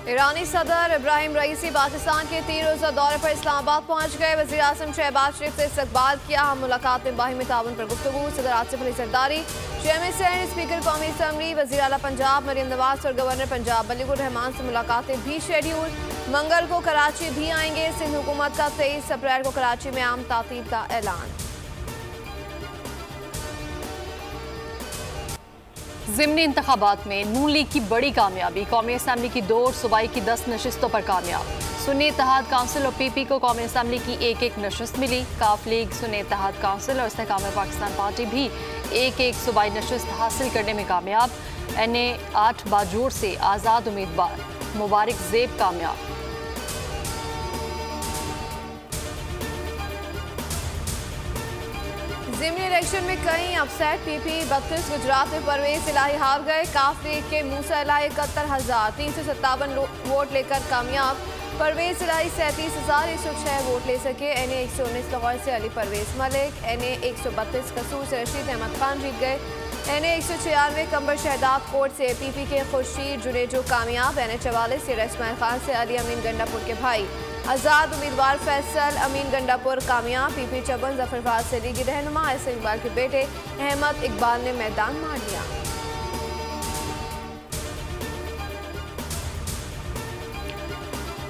ईरानी सदर इब्राहिम रईसी पाकिस्तान के 3 रोज़ा दौरे पर इस्लामाबाद पहुंच गए। वज़ीर आज़म शहबाज शरीफ से इस्तकबाल किया। हम मुलाकात में बाहिमी ताउन पर गुफ्तगू। सदर Asif Ali Zardari, chairman senate, speaker कौमी असम्बली, वज़ीर आला पंजाब मरियम नवाज और गवर्नर पंजाब बलीगुर रहमान से मुलाकातें भी शेड्यूल। मंगल को कराची भी आएंगे। सिंध हुकूमत का 23 अप्रैल को कराची में आम तातील का ऐलान। ज़िमनी इंतखाबात में नून लीग की बड़ी कामयाबी। कौमी असम्बली की 2 और सूबाई की 10 नशिस्तों पर कामयाब। सुन्नी इत्तेहाद काउंसिल और पीपी को कौमी असम्बली की 1-1 नशिस्त मिली। काफ लीग, सुन्नी इत्तेहाद काउंसिल और इस्तेहकाम पाकिस्तान पार्टी भी 1-1 सूबाई नशिस्त हासिल करने में कामयाब। NA 8 बाजोर से आज़ाद उम्मीदवार मुबारक ज़ेब कामयाब। ज़िमनी इलेक्शन में कई अपसेट। PP 32 गुजरात में परवेज इलाही हार गए। काफ लीग के मूसा इलाही 71,357 वोट लेकर कामयाब। परवेज इलाही 37,106 वोट ले सके। NA 119 लाहौर से अली परवेज मलिक, NA 132 कसूर से रशीद अहमद खान जीत गए। NA 196 कंबर शहदाद कोट से PP के खुर्शीद जुनेजो कामयाब। NA 44 से इस्माइल खान से अली अमीन गंडापुर के भाई आज़ाद उम्मीदवार फैसल अमीन गंडापुर कामयाब। PP 54 जफरबाद से लीगी रहनुमा ऐसे इकबाल के बेटे अहमद इकबाल ने मैदान मार लिया।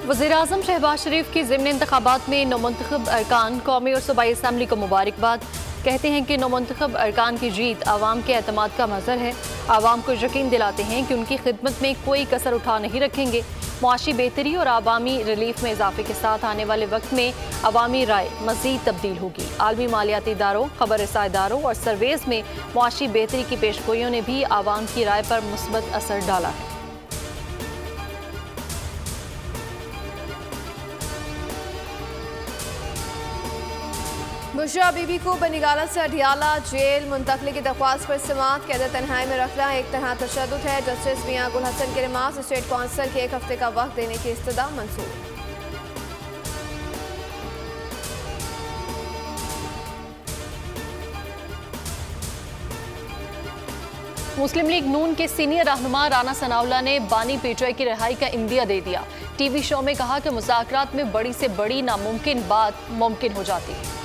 वज़ीर आज़म शहबाज शरीफ की ज़िमनी इंतखाबात में नौमुंतखब अरकान कौमी और सूबाई असम्बली को मुबारकबाद। कहते हैं कि नौमुंतखब अरकान की जीत आवाम के एतमाद का मज़हर है। आवाम को यकीन दिलाते हैं कि उनकी खिदमत में कोई कसर उठा नहीं रखेंगे। मुआशी बेहतरी और आवामी रिलीफ में इजाफे के साथ आने वाले वक्त में अवामी राय मज़ीद तब्दील होगी। आलमी मालियाती इदारों, खबर रसा इदारों और सर्वेज में मुआशी बेहतरी की पेशगोइयों ने भी आवाम की राय पर मुस्बत असर डाला है। बुशरा बीबी को बनिगाला से अडियाला जेल मुंतकली की दरख्वास्त पर समाअत कैद तन्हाई में रखना एक तरह तशद्दुद है। जस्टिस मियां गुल हसन के नमाज स्टेट काउंसिल के 1 हफ्ते का वक्त देने की इस्तदा मंजूर। मुस्लिम लीग नून के सीनियर रहनुमा राना सनाउल्लाह ने बानी PTI की रिहाई का इंदिया दे दिया। TV शो में कहा कि मुज़ाकरात में बड़ी से बड़ी नामुमकिन बात मुमकिन हो जाती है।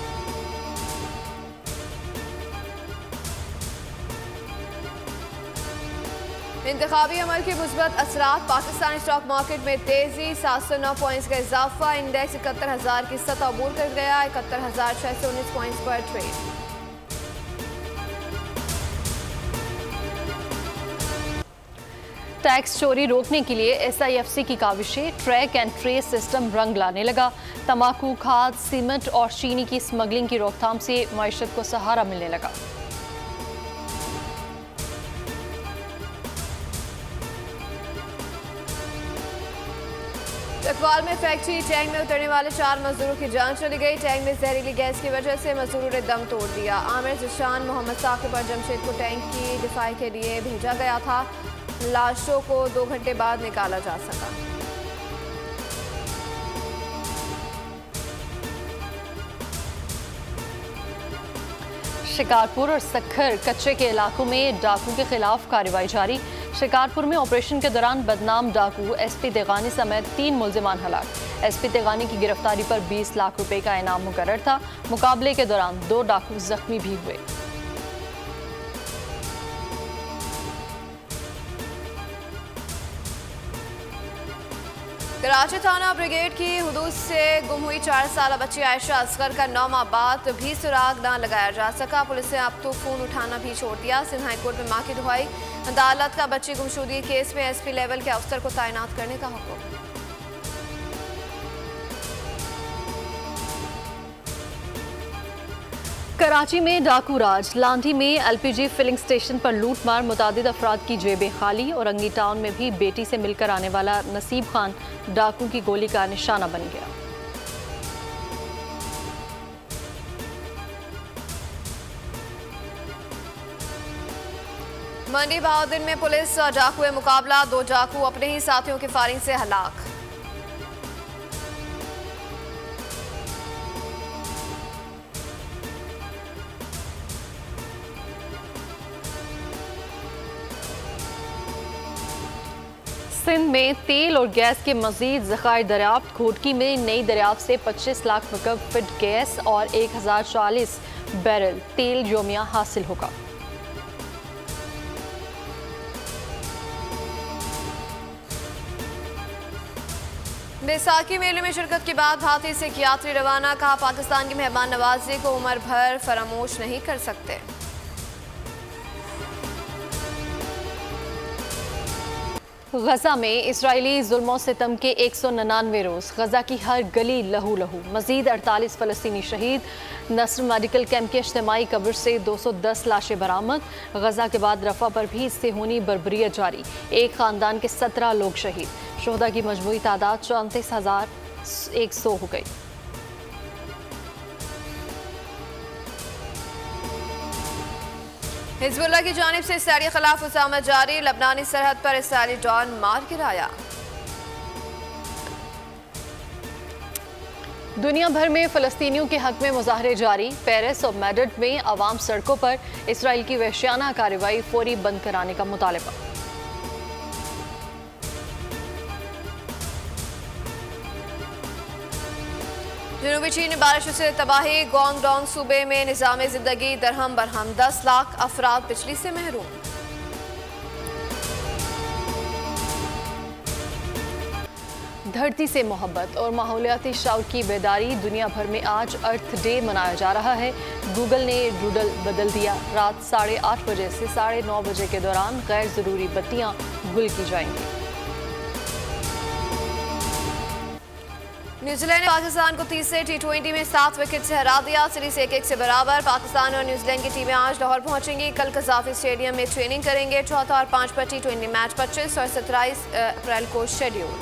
इंतखाबी अमल के मुस्बत असरात। पाकिस्तानी स्टॉक मार्केट में तेजी, 709 पॉइंट्स का इजाफा। इंडेक्स 71,000 की सतह अबूर कर गया। 71,619 पॉइंट्स पर ट्रेड। टैक्स चोरी रोकने के लिए SIFC की काविशें। ट्रैक एंड ट्रेस सिस्टम रंग लाने लगा। तंबाकू, खाद, सीमेंट और चीनी की स्मगलिंग की रोकथाम से मईशत को सहारा मिलने लगा। इकबाल में फैक्ट्री टैंक में उतरने वाले 4 मजदूरों की जान चली गई। टैंक में जहरीली गैस की वजह से मजदूरों ने दम तोड़ दिया। आमिर जिशान मोहम्मद साकिब और जमशेद को टैंक की दिफाई के लिए भेजा गया था। लाशों को 2 घंटे बाद निकाला जा सका। शिकारपुर और सखर कच्चे के इलाकों में डाकू के खिलाफ कार्रवाई जारी। शिकारपुर में ऑपरेशन के दौरान बदनाम डाकू SP तेगानी समेत 3 मुल्जिमान हलाक। SP तेगानी की गिरफ्तारी पर 20 लाख रुपए का इनाम मुकर्रर था। मुकाबले के दौरान 2 डाकू जख्मी भी हुए। कराची थाना ब्रिगेड की हुदूद से गुम हुई 4 साला बच्ची आयशा असगर का 9 माह बाद भी सुराग न लगाया जा सका। पुलिस ने अब तो फोन उठाना भी छोड़ दिया। सिंध हाई कोर्ट में मां की दुहाई। अदालत का बच्ची गुमशुदगी केस में SP लेवल के अफसर को तैनात करने का हुक्म। कराची में डाकू राज। लांधी में LPG फिलिंग स्टेशन पर लूटमार, मुतादिद अफराद की जेबें खाली। औरंगी टाउन में भी बेटी से मिलकर आने वाला नसीब खान डाकू की गोली का निशाना बन गया। मंडी बहाउद्दीन में पुलिस और डाकुए मुकाबला। 2 डाकू अपने ही साथियों की फायरिंग से हलाक। सिंध में तेल और गैस के मजीद ज़खायर दरियाफ्त। घोटकी में नई दरियाफ्त से 25 लाख मकब फिट गैस और 1040 बैरल तेल योमिया हासिल होगा। बैसाखी मेले में शिरकत के बाद भारतीय सिख यात्री रवाना। कहा, पाकिस्तान की मेहमान नवाजी को उम्र भर फरामोश नहीं कर सकते। गजा में इसराइली जुल्मों सितम के 199 रोज़। गजा की हर गली लहू लहू। मजीद 48 फ़लस्तीनी शहीद। नस्र मेडिकल कैंप के इज्तिमाई कब्र से 210 लाशें बरामद। गजा के बाद रफा पर भी सेहूनी बर्बरियत जारी। एक ख़ानदान के 17 लोग शहीद। शोहदा की मजमूई तादाद 34,100 हो गई। हिजबुल्लाह की जानिब से इसराइली खिलाफ हुजामत जारी। लबनानी सरहद पर इसराइली ड्रोन मार गिराया। दुनिया भर में फ़लस्तीनियों के हक में मुजाहरे जारी। पेरिस और मैड्रिड में अवाम सड़कों पर इसराइल की वहशियाना कार्रवाई फौरी बंद कराने का मुतालबा। जनूबी चीन में बारिशों से तबाही। गुआंगडोंग सूबे में निज़ाम जिंदगी दरहम बरहम। 10 लाख अफराद बिजली से महरूम। धरती से मोहब्बत और माहौलियाती शऊर की बेदारी। दुनिया भर में आज अर्थ डे मनाया जा रहा है। गूगल ने डूडल बदल दिया। रात 8:30 बजे से 9:30 बजे के दौरान गैर ज़रूरी बत्तियां गुल की जाएंगी। न्यूजीलैंड ने पाकिस्तान को तीसरे T20 में 7 विकेट से हरा दिया। सीरीज 1-1 से बराबर। पाकिस्तान और न्यूजीलैंड की टीमें आज लाहौर पहुंचेंगी। कल कज़ाफी स्टेडियम में ट्रेनिंग करेंगे। चौथा और 5 T20 मैच 25 और 27 अप्रैल को शेड्यूल।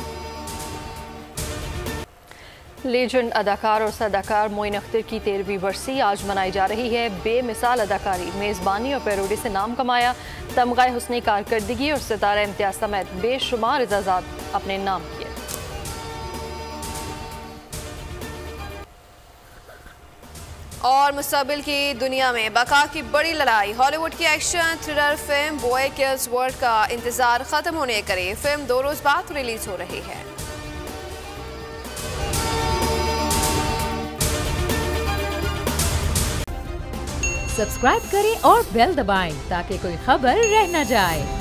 लेजेंड अदाकार और सदाकार मोइन अख्तर की 13वीं बरसी आज मनाई जा रही है। बेमिसाल अदाकारी, मेज़बानी और पैरोडी से नाम कमाया। तमगाए हुस्न कारकर्दगी और सितारा इम्तियाज समेत बेशुमार एजाज़ात अपने नाम किए। और मुस्तकबिल की दुनिया में बका की बड़ी लड़ाई। हॉलीवुड की action thriller film boy kills world का इंतजार खत्म होने करीब। फिल्म 2 रोज बाद रिलीज हो रही है। सब्सक्राइब करें और बेल दबाएं ताकि कोई खबर रह न जाए।